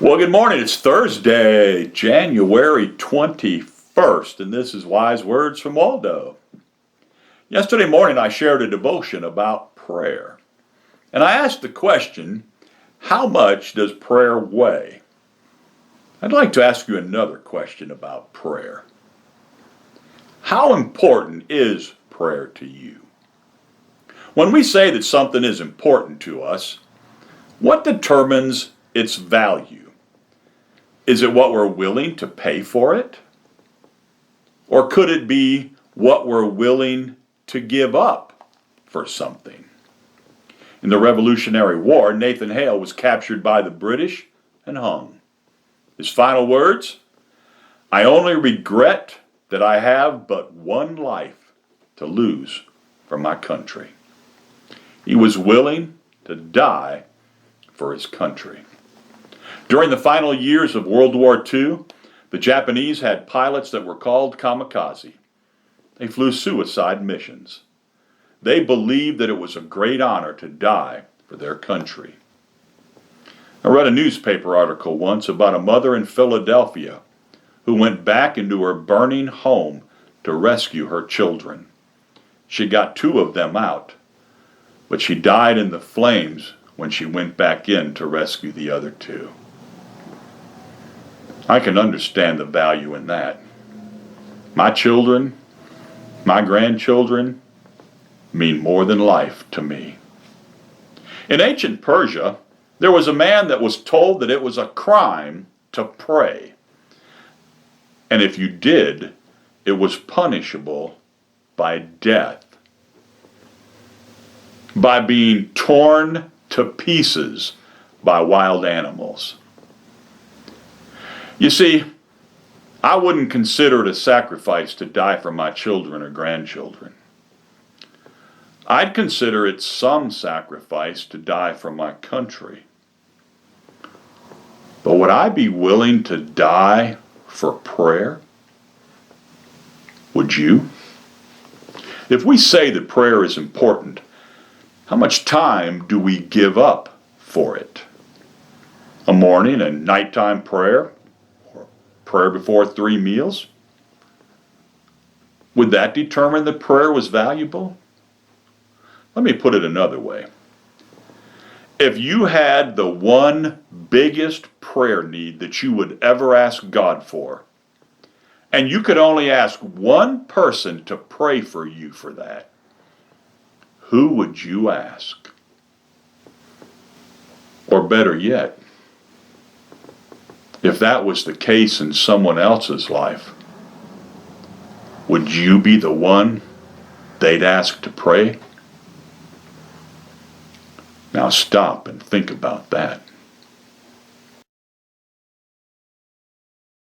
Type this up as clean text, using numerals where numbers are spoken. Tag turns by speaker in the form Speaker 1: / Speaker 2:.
Speaker 1: Well, good morning. It's Thursday, January 21st, and this is Wise Words from Waldo. Yesterday morning, I shared a devotion about prayer. And I asked the question, how much does prayer weigh? I'd like to ask you another question about prayer. How important is prayer to you? When we say that something is important to us, what determines its value? Is it what we're willing to pay for it? Or could it be what we're willing to give up for something? In the Revolutionary War, Nathan Hale was captured by the British and hung. His final words, "I only regret that I have but one life to lose for my country." He was willing to die for his country. During the final years of World War II, the Japanese had pilots that were called kamikaze. They flew suicide missions. They believed that it was a great honor to die for their country. I read a newspaper article once about a mother in Philadelphia who went back into her burning home to rescue her children. She got 2 of them out, but she died in the flames when she went back in to rescue the other 2. I can understand the value in that. My children, my grandchildren, mean more than life to me. In ancient Persia, there was a man that was told that it was a crime to pray. And if you did, it was punishable by death, by being torn to pieces by wild animals. You see, I wouldn't consider it a sacrifice to die for my children or grandchildren. I'd consider it some sacrifice to die for my country. But would I be willing to die for prayer? Would you? If we say that prayer is important, how much time do we give up for it? A morning and nighttime prayer? Prayer before 3 meals? Would that determine that prayer was valuable? Let me put it another way. If you had the one biggest prayer need that you would ever ask God for, and you could only ask one person to pray for you for that, who would you ask? Or better yet, if that was the case in someone else's life, would you be the one they'd ask to pray? Now stop and think about that.